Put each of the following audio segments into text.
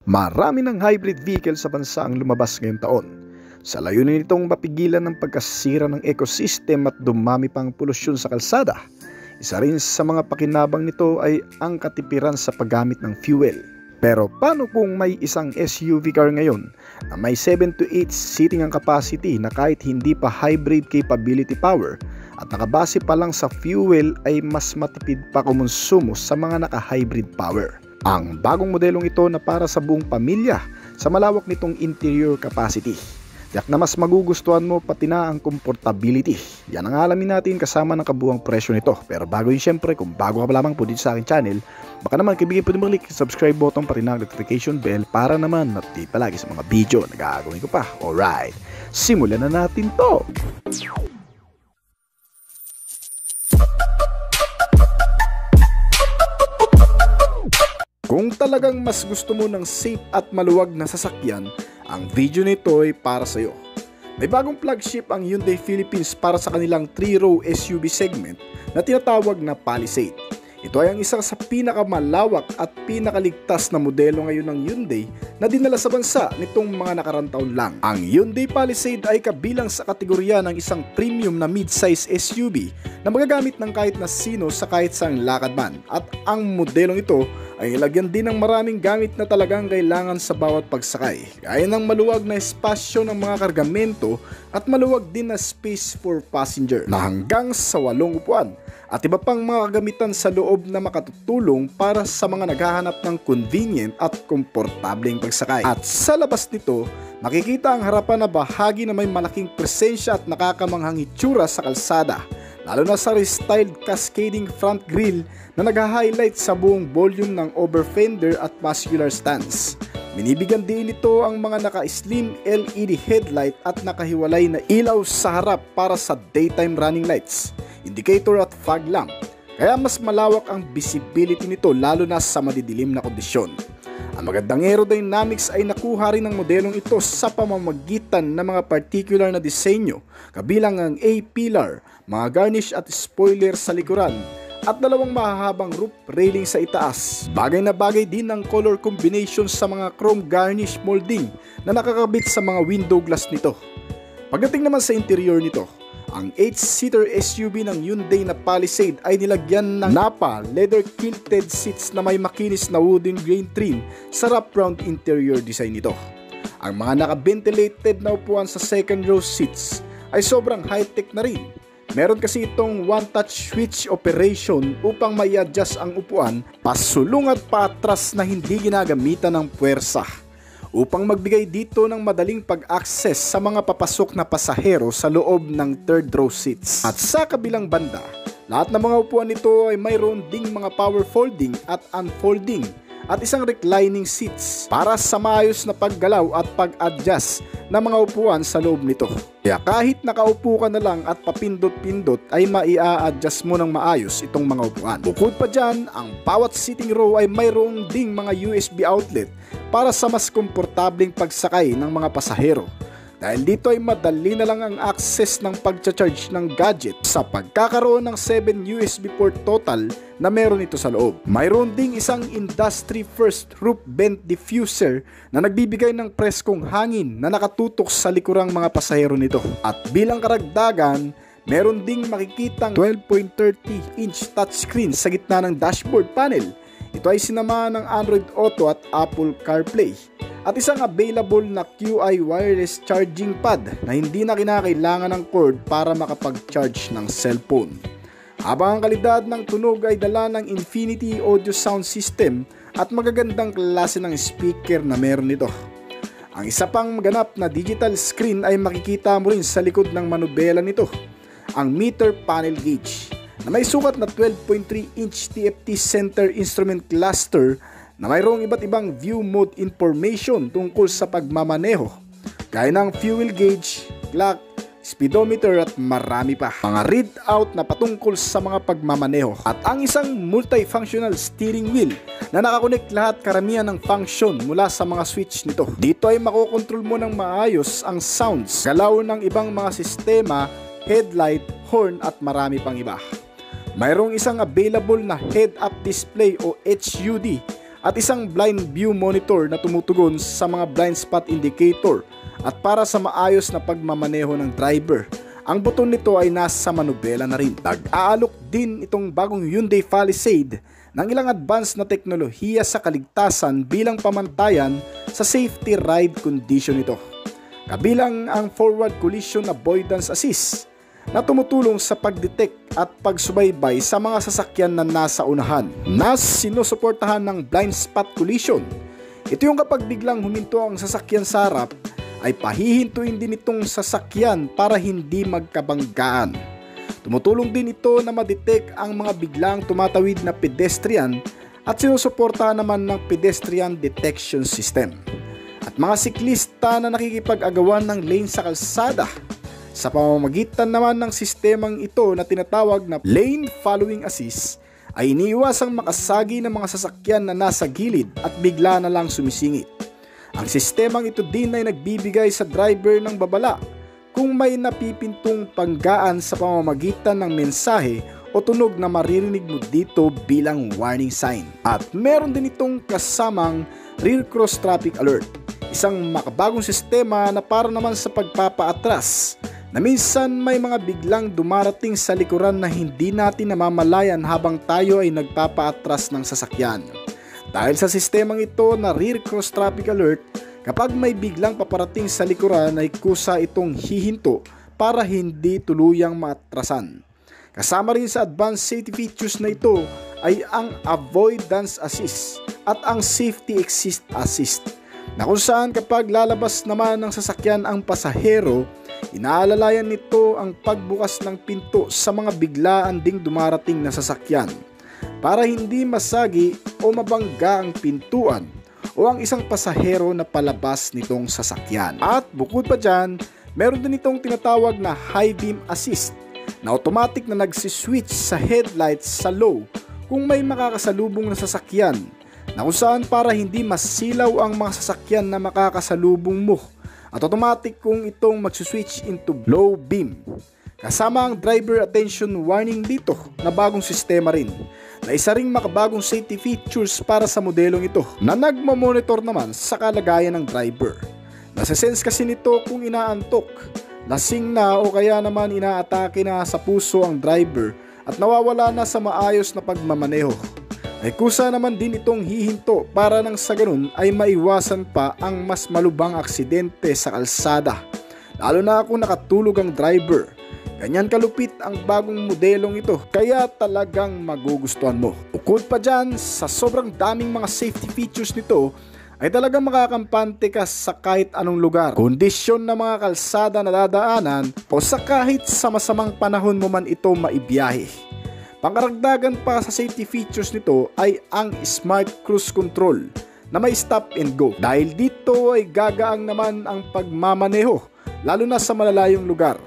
Marami ng hybrid vehicle sa bansa ang lumabas ngayong taon. Sa layunin nitong mapigilan ng pagkasira ng ecosystem at dumami pang polusyon sa kalsada. Isa rin sa mga pakinabang nito ay ang katipiran sa paggamit ng fuel. Pero paano kung may isang SUV car ngayon na may 7 to 8 seating ang capacity na kahit hindi pa hybrid capability power at nakabase pa lang sa fuel ay mas matipid pa kumonsumo sa mga naka-hybrid power? Ang bagong modelong ito na para sa buong pamilya sa malawak nitong interior capacity. Tiyak na mas magugustuhan mo pati na ang comfortability. Yan ang alamin natin kasama ng kabuang presyo nito. Pero bago yun, syempre, kung bago ka pa lamang po dito sa aking channel, baka naman kaibigan po din mag-click subscribe button pa rin ang notification bell para naman update palagi sa mga video na gagawin ko pa. Alright, simulan na natin to! Kung talagang mas gusto mo ng safe at maluwag na sasakyan, ang video nito ay para sa iyo. May bagong flagship ang Hyundai Philippines para sa kanilang 3-row SUV segment na tinatawag na Palisade. Ito ay ang isa sa pinakamalawak at pinakaligtas na modelo ngayon ng Hyundai na dinala sa bansa nitong mga nakarang taon lang. Ang Hyundai Palisade ay kabilang sa kategorya ng isang premium na mid-size SUV na magagamit ng kahit na sino sa kahit saang lakad man. At ang modelong ito ay ilagyan din ng maraming gamit na talagang kailangan sa bawat pagsakay, gaya ng maluwag na espasyo ng mga kargamento at maluwag din na space for passenger na hanggang sa 8 upuan at iba pang mga kagamitan sa loob na makatutulong para sa mga naghahanap ng convenient at komportableng pagsakay. At sa labas nito, makikita ang harapan na bahagi na may malaking presensya at nakakamanghang itsura sa kalsada, lalo na sa restyled cascading front grille na nag-highlight sa buong volume ng over fender at muscular stance. Binibigyan din ito ang mga naka-slim LED headlight at nakahiwalay na ilaw sa harap para sa daytime running lights, indicator at fog lamp. Kaya mas malawak ang visibility nito lalo na sa madidilim na kondisyon. Ang magandang aerodynamics ay nakuha rin ng modelong ito sa pamamagitan ng mga particular na disenyo, kabilang ang A-pillar, mga garnish at spoiler sa likuran, at dalawang mahahabang roof railing sa itaas. Bagay na bagay din ang color combination sa mga chrome garnish molding na nakakabit sa mga window glass nito. Pagdating naman sa interior nito, ang 8-seater SUV ng Hyundai na Palisade ay nilagyan ng Napa leather quilted seats na may makinis na wooden grain trim sa wraparound interior design nito. Ang mga naka-ventilated na upuan sa second row seats ay sobrang high-tech na rin. Meron kasi itong one-touch switch operation upang mai-adjust ang upuan pasulong at paatras na hindi ginagamitan ng puwersa, upang magbigay dito ng madaling pag-access sa mga papasok na pasahero sa loob ng third row seats. At sa kabilang banda, lahat ng mga upuan nito ay mayroon ding mga power folding at unfolding at isang reclining seats para sa maayos na paggalaw at pag-adjust ng mga upuan sa loob nito. Kaya kahit nakaupo ka na lang at papindot-pindot ay maia-adjust mo ng maayos itong mga upuan. Bukod pa dyan, ang bawat sitting row ay mayroon ding mga USB outlet para sa mas komportableng pagsakay ng mga pasahero. Dahil dito ay madali na lang ang access ng pagcha-charge ng gadget sa pagkakaroon ng 7 USB port total na meron ito sa loob. Mayroon ding isang industry first roof vent diffuser na nagbibigay ng preskong hangin na nakatutok sa likurang mga pasahero nito. At bilang karagdagan, meron ding makikitang 12.30 inch touchscreen sa gitna ng dashboard panel. Ito ay sinamahan ng Android Auto at Apple CarPlay. At isang available na QI wireless charging pad na hindi na kinakailangan ng cord para makapag-charge ng cellphone. Habang ang kalidad ng tunog ay dala ng Infinity Audio Sound System at magagandang klase ng speaker na meron nito. Ang isa pang maganap na digital screen ay makikita mo rin sa likod ng manubela nito, ang meter panel gauge, na may sukat na 12.3 inch TFT center instrument cluster na mayroong iba't ibang view mode information tungkol sa pagmamaneho, gaya ng fuel gauge, clock, speedometer at marami pa. Mga readout na patungkol sa mga pagmamaneho. At ang isang multifunctional steering wheel na nakakonect lahat karamihan ng function mula sa mga switch nito. Dito ay makokontrol mo ng maayos ang sounds, galaw ng ibang mga sistema, headlight, horn at marami pang iba. Mayroong isang available na head-up display o HUD at isang blind view monitor na tumutugon sa mga blind spot indicator at para sa maayos na pagmamaneho ng driver. Ang buton nito ay nasa manubela na rin. Nag-aalok din itong bagong Hyundai Palisade ng ilang advanced na teknolohiya sa kaligtasan bilang pamantayan sa safety ride condition nito. Kabilang ang forward collision avoidance assist na tumutulong sa pagdetect at pagsubaybay sa mga sasakyan na nasa unahan na sinusuportahan ng blind spot collision. Ito yung kapag biglang huminto ang sasakyan sa harap ay pahihintuin din itong sasakyan para hindi magkabanggaan. Tumutulong din ito na ma-detect ang mga biglang tumatawid na pedestrian at sinusuportahan naman ng pedestrian detection system. At mga siklista na nakikipag-agawan ng lane sa kalsada sa pamamagitan naman ng sistemang ito na tinatawag na lane following assist ay iniiwasang makasagi ng mga sasakyan na nasa gilid at bigla na lang sumisingit. Ang sistemang ito din ay nagbibigay sa driver ng babala kung may napipintong panggaan sa pamamagitan ng mensahe o tunog na maririnig mo dito bilang warning sign. At meron din itong kasamang rear cross traffic alert, isang makabagong sistema na para naman sa pagpapaatras na minsan may mga biglang dumarating sa likuran na hindi natin namamalayan habang tayo ay nagpapaatras ng sasakyan. Dahil sa sistemang ito na rear cross traffic alert, kapag may biglang paparating sa likuran ay kusa itong hihinto para hindi tuluyang maatrasan. Kasama rin sa advanced safety features na ito ay ang avoidance assist at ang safety exit assist, na kung saan kapag lalabas naman ng sasakyan ang pasahero, inaalalayan nito ang pagbukas ng pinto sa mga biglaan ding dumarating na sasakyan para hindi masagi o mabangga ang pintuan o ang isang pasahero na palabas nitong sasakyan. At bukod pa dyan, meron din itong tinatawag na high beam assist na automatic na nagsiswitch sa headlights sa low kung may makakasalubong na sasakyan, na kung saan para hindi masilaw ang mga sasakyan na makakasalubong mo, at automatic kung itong magsiswitch into low beam. Kasama ang driver attention warning dito na bagong sistema rin, na isa ring makabagong safety features para sa modelong ito na nagmamonitor naman sa kalagayan ng driver. Nasa-sense kasi nito kung inaantok, lasing na o kaya naman inaatake na sa puso ang driver at nawawala na sa maayos na pagmamaneho. Ay kusa naman din itong hihinto para nang sa ganun ay maiwasan pa ang mas malubhang aksidente sa kalsada, lalo na kung nakatulog ang driver. Ganyan kalupit ang bagong modelong ito, kaya talagang magugustuhan mo. Bukod pa dyan, sa sobrang daming mga safety features nito, ay talagang makakampante ka sa kahit anong lugar, kondisyon ng mga kalsada na dadaanan o sa kahit sa masamang panahon mo man ito maibiyahe. Pangkaragdagan pa sa safety features nito ay ang Smart Cruise Control na may stop and go. Dahil dito ay gagaang naman ang pagmamaneho, lalo na sa malalayong lugar.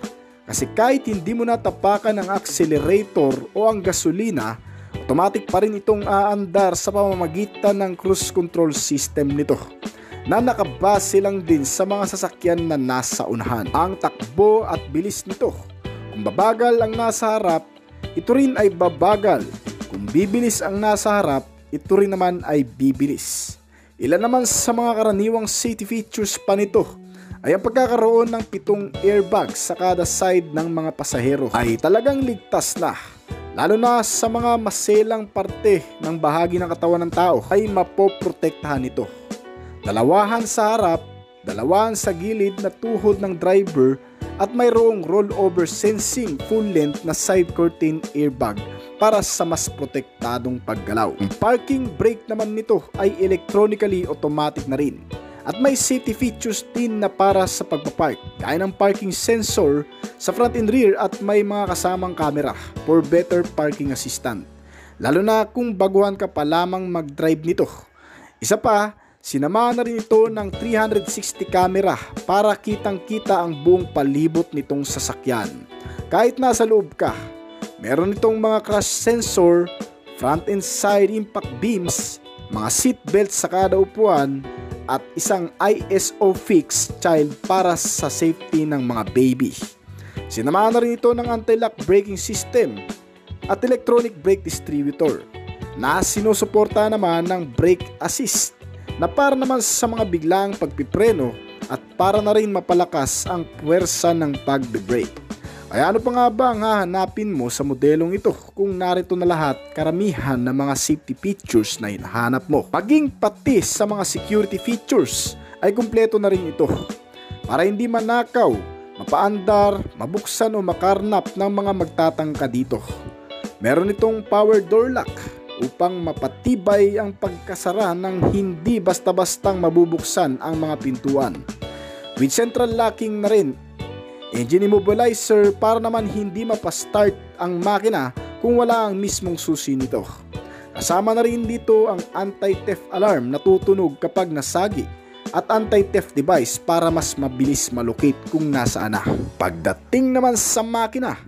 Kasi kahit hindi mo natapakan ang accelerator o ang gasolina, automatic pa rin itong aandar sa pamamagitan ng cruise control system nito, na nakabase lang din sa mga sasakyan na nasa unahan. Ang takbo at bilis nito, kung babagal ang nasa harap, ito rin ay babagal. Kung bibilis ang nasa harap, ito rin naman ay bibilis. Ilan naman sa mga karaniwang safety features pa nito ay ang pagkakaroon ng 7 airbags sa kada side ng mga pasahero ay talagang ligtas na, lalo na sa mga maselang parte ng bahagi ng katawan ng tao ay mapoprotektahan ito. Dalawahan sa harap, dalawahan sa gilid na tuhod ng driver at mayroong rollover sensing full length na side curtain airbag para sa mas protektadong paggalaw. Ang parking brake naman nito ay electronically automatic na rin. At may safety features din na para sa pagpapark, gaya ng parking sensor sa front and rear at may mga kasamang camera for better parking assistant, lalo na kung baguhan ka pa lamang mag-drive nito. Isa pa, sinamahan na rin ito ng 360 camera para kitang-kita ang buong palibot nitong sasakyan. Kahit nasa loob ka, meron itong mga crash sensor, front and side impact beams, mga seat belts sa kada upuan, at isang ISO fixed child para sa safety ng mga baby. Sinamahan na rin ito ng anti-lock braking system at electronic brake distributor na sinusuporta naman ng brake assist na para naman sa mga biglang pagpipreno at para na rin mapalakas ang puwersa ng pagbe-brake. Kaya ano pa nga ba ang hahanapin mo sa modelong ito kung narito na lahat karamihan ng mga safety features na hinahanap mo? Maging pati sa mga security features ay kumpleto na rin ito para hindi manakaw, mapaandar, mabuksan o makarnap ng mga magtatangka dito. Meron itong power door lock upang mapatibay ang pagkasara ng hindi basta-bastang mabubuksan ang mga pintuan. With central locking na rin, engine immobilizer para naman hindi mapastart ang makina kung wala ang mismong susi nito. Kasama na rin dito ang anti-theft alarm na tutunog kapag nasagi at anti-theft device para mas mabilis malocate kung nasaan na. Pagdating naman sa makina,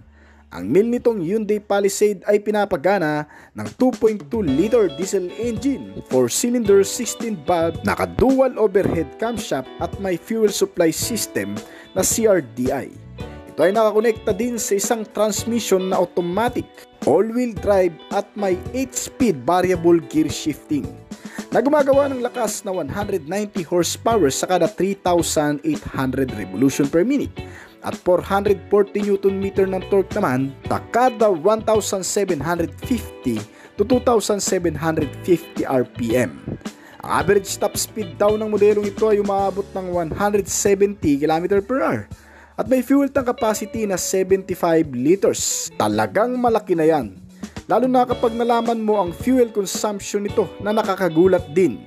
ang mill nitong Hyundai Palisade ay pinapagana ng 2.2-liter diesel engine, 4-cylinder 16-valve, naka-dual overhead camshaft at may fuel supply system na CRDI. Ito ay nakakonekta din sa isang transmission na automatic, all-wheel drive at may 8-speed variable gear shifting na gumagawa ng lakas na 190 horsepower sa kada 3,800 revolution per minute at 440 Nm ng torque naman sa kada 1,750 to 2,750 RPM. Ang average top speed daw ng modelong ito ay umaabot ng 170 km/h at may fuel tank capacity na 75 liters. Talagang malaki na yan, lalo na kapag nalaman mo ang fuel consumption nito na nakakagulat din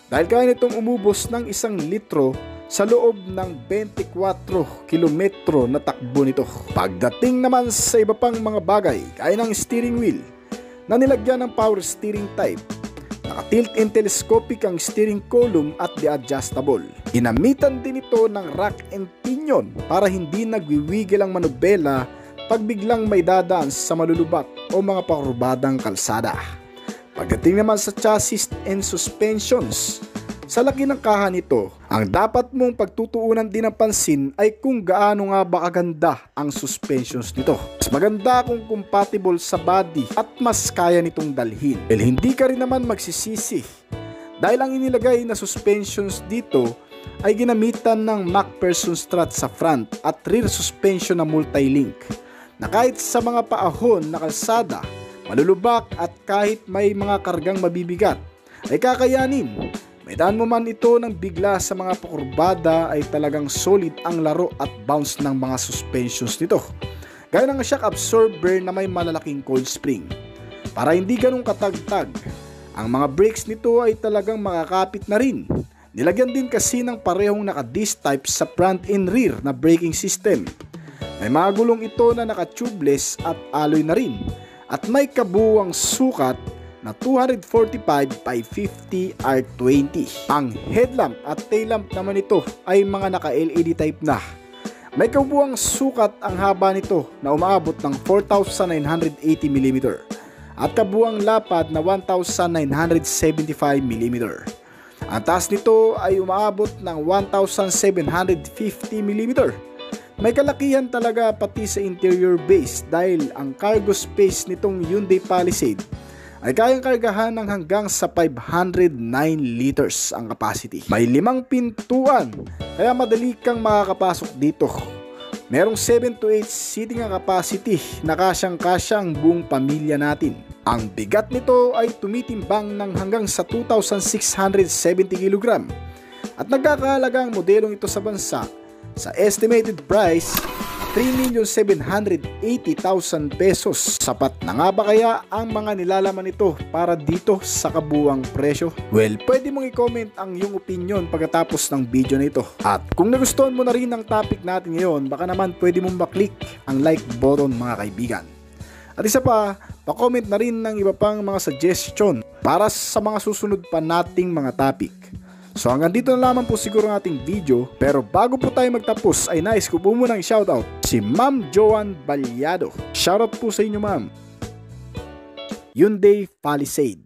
dahil kaya nitong umubos ng 1 litro sa loob ng 24 kilometro na takbo nito. Pagdating naman sa iba pang mga bagay, kaya ng steering wheel na nilagyan ng power steering type, naka-tilt-in telescopic ang steering column at the adjustable. Ginamitan din ito ng rack and pinion para hindi nagwiwigil ang manubela pag biglang may dadaan sa malulubat o mga pakurbadang kalsada. Pagdating naman sa chassis and suspensions, sa laki ng kaha nito, ang dapat mong pagtutuunan din ng pansin ay kung gaano nga ba kaganda ang suspensions nito. Mas maganda kung compatible sa body at mas kaya nitong dalhin. Dahil hindi ka rin naman magsisisi dahil ang inilagay na suspensions dito ay ginamitan ng MacPherson strut sa front at rear suspension na multi-link na kahit sa mga paahon na kalsada, malulubak at kahit may mga kargang mabibigat ay kakayanin. May daan mo man ito ng bigla sa mga pakurbada ay talagang solid ang laro at bounce ng mga suspensions nito. Gaya ng shock absorber na may malalaking coil spring. Para hindi ganun katagtag, ang mga brakes nito ay talagang makakapit na rin. Nilagyan din kasi ng parehong naka-disc type sa front and rear na braking system. May mga gulong ito na naka-tubeless at alloy na rin. At may kabuuang sukat na 245 by 50 R20. Ang headlamp at tail lamp naman ito ay mga naka-LED type na. May kabuuang sukat ang haba nito na umaabot ng 4,980 mm at kabuuang lapad na 1,975 mm. Ang taas nito ay umaabot ng 1,750 mm. May kalakihan talaga pati sa interior base dahil ang cargo space nitong Hyundai Palisade ay kayang kargahan ng hanggang sa 509 liters ang capacity. May 5 pintuan, kaya madali kang makakapasok dito. Merong 7 to 8 seating ang capacity na kasyang-kasya ang buong pamilya natin. Ang bigat nito ay tumitimbang ng hanggang sa 2,670 kg at nagkakahalaga ang modelong ito sa bansa sa estimated price 3,780,000 pesos. Sapat na nga ba kaya ang mga nilalaman nito para dito sa kabuuang presyo? Well, pwede mong i-comment ang iyong opinion pagkatapos ng video na ito. At kung nagustuhan mo na rin ang topic natin ngayon, baka naman pwede mong maklik ang like button mga kaibigan. At isa pa, pa-comment na rin ng iba pang mga suggestion para sa mga susunod pa nating mga topic. So hanggang dito na lamang po siguro ang ating video, pero bago po tayo magtapos ay nais ko po munang i-shoutout si Ma'am Joan Balyado. Shoutout po sa inyo ma'am. Hyundai Palisade.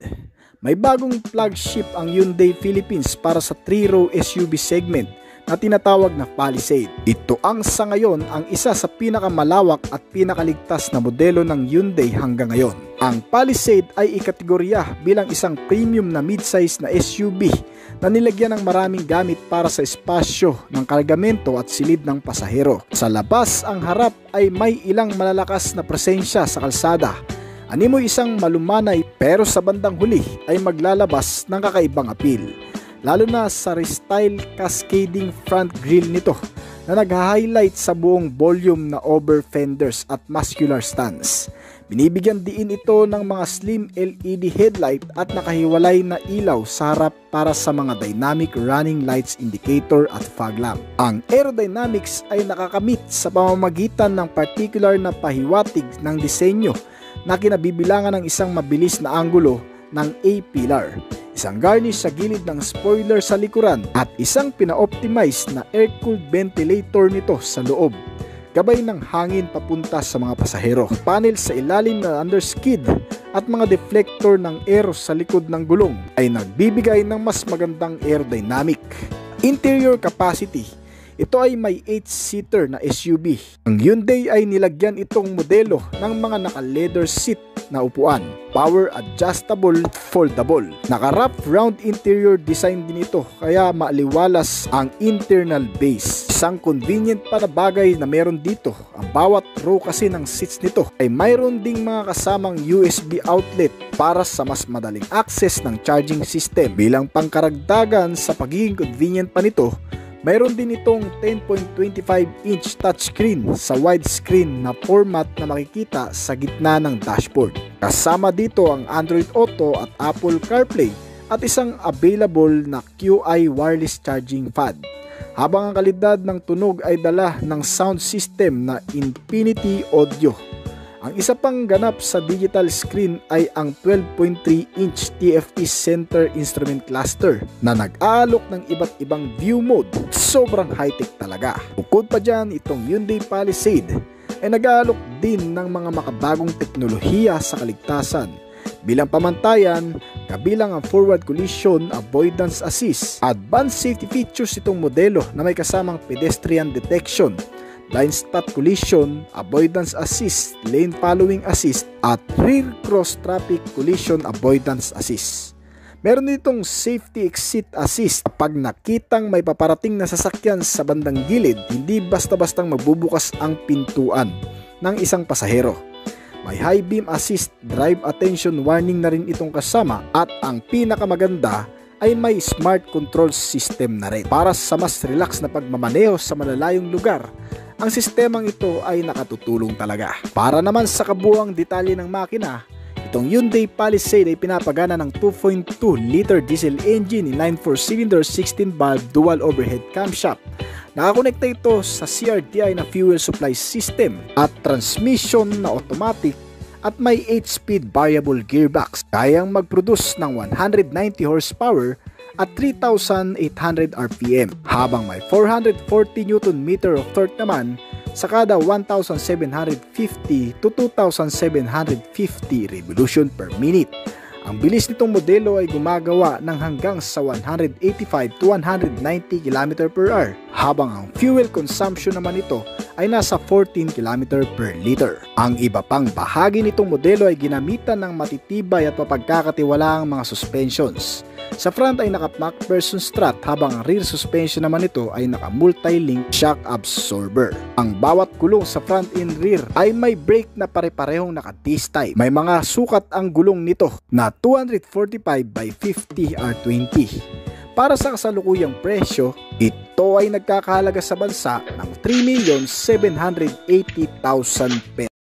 May bagong flagship ang Hyundai Philippines para sa 3-row SUV segment na tinatawag na Palisade. Ito ang sa ngayon ang isa sa pinakamalawak at pinakaligtas na modelo ng Hyundai hanggang ngayon. Ang Palisade ay ikategorya bilang isang premium na midsize na SUV na nilagyan ng maraming gamit para sa espasyo ng kargamento at silid ng pasahero. Sa labas, ang harap ay may ilang malalakas na presensya sa kalsada. Animoy isang malumanay pero sa bandang huli ay maglalabas ng kakaibang appeal. Lalo na sa restyle cascading front grille nito na nag-highlight sa buong volume na over fenders at muscular stance. Binibigyan diin ito ng mga slim LED headlight at nakahiwalay na ilaw sa harap para sa mga dynamic running lights indicator at fog lamp. Ang aerodynamics ay nakakamit sa pamamagitan ng particular na pahiwatig ng disenyo na kinabibilangan ng isang mabilis na anggulo ng A-pillar, isang garnish sa gilid ng spoiler sa likuran at isang pina-optimize na air-cooled ventilator nito sa loob, gabay ng hangin papunta sa mga pasahero. Panel sa ilalim na underskid at mga deflector ng air sa likod ng gulong ay nagbibigay ng mas magandang aerodynamic. Interior capacity. Ito ay may 8-seater na SUV. Ang Hyundai ay nilagyan itong modelo ng mga naka-leather seat na upuan, power adjustable, foldable. Naka-wrap round interior design din ito kaya maaliwalas ang internal base. Isang convenient pa na bagay na meron dito, ang bawat row kasi ng seats nito ay mayroon ding mga kasamang USB outlet para sa mas madaling access ng charging system. Bilang pangkaragdagan sa pagiging convenient pa nito, mayroon din itong 10.25-inch touchscreen sa widescreen na format na makikita sa gitna ng dashboard. Kasama dito ang Android Auto at Apple CarPlay at isang available na QI wireless charging pad. Habang ang kalidad ng tunog ay dala ng sound system na Infinity Audio. Ang isa pang ganap sa digital screen ay ang 12.3-inch TFT Center Instrument Cluster na nag-aalok ng iba't ibang view mode. Sobrang high-tech talaga. Bukod pa dyan, itong Hyundai Palisade ay nag-aalok din ng mga makabagong teknolohiya sa kaligtasan. Bilang pamantayan, kabilang ang forward collision avoidance assist. Advanced safety features itong modelo na may kasamang pedestrian detection, blind spot collision, avoidance assist, lane following assist, at rear cross traffic collision avoidance assist. Meron ditong safety exit assist kapag nakitang may paparating na sasakyan sa bandang gilid, hindi basta-bastang magbubukas ang pintuan ng isang pasahero. May high beam assist, drive attention warning na rin itong kasama, at ang pinakamaganda ay may smart control system na rin para sa mas relax na pagmamaneho sa malalayong lugar. Ang sistemang ito ay nakatutulong talaga. Para naman sa kabuuang detalye ng makina, itong Hyundai Palisade ay pinapagana ng 2.2-liter diesel engine, 9-4-cylinder 16-valve dual overhead camshaft. Nakakonekta ito sa CRTI na fuel supply system at transmission na automatic at may 8-speed variable gearbox. Kayang mag-produce ng 190 horsepower at 3,800 RPM, habang may 440 Nm of torque naman sa kada 1,750 to 2,750 revolution per minute. Ang bilis nitong modelo ay gumagawa ng hanggang sa 185 to 190 km per hour, habang ang fuel consumption naman ito ay nasa 14 km per liter. Ang iba pang bahagi nitong modelo ay ginamitan ng matitibay at mapagkakatiwalaang mga suspensions. Sa front ay naka MacPherson strut, habang ang rear suspension naman nito ay naka multi-link shock absorber. Ang bawat gulong sa front and rear ay may brake na pare-parehong naka disc type. May mga sukat ang gulong nito na 245 by 50 R20. Para sa kasalukuyang presyo, ito ay nagkakahalaga sa bansa ng 3,780,000 pesos.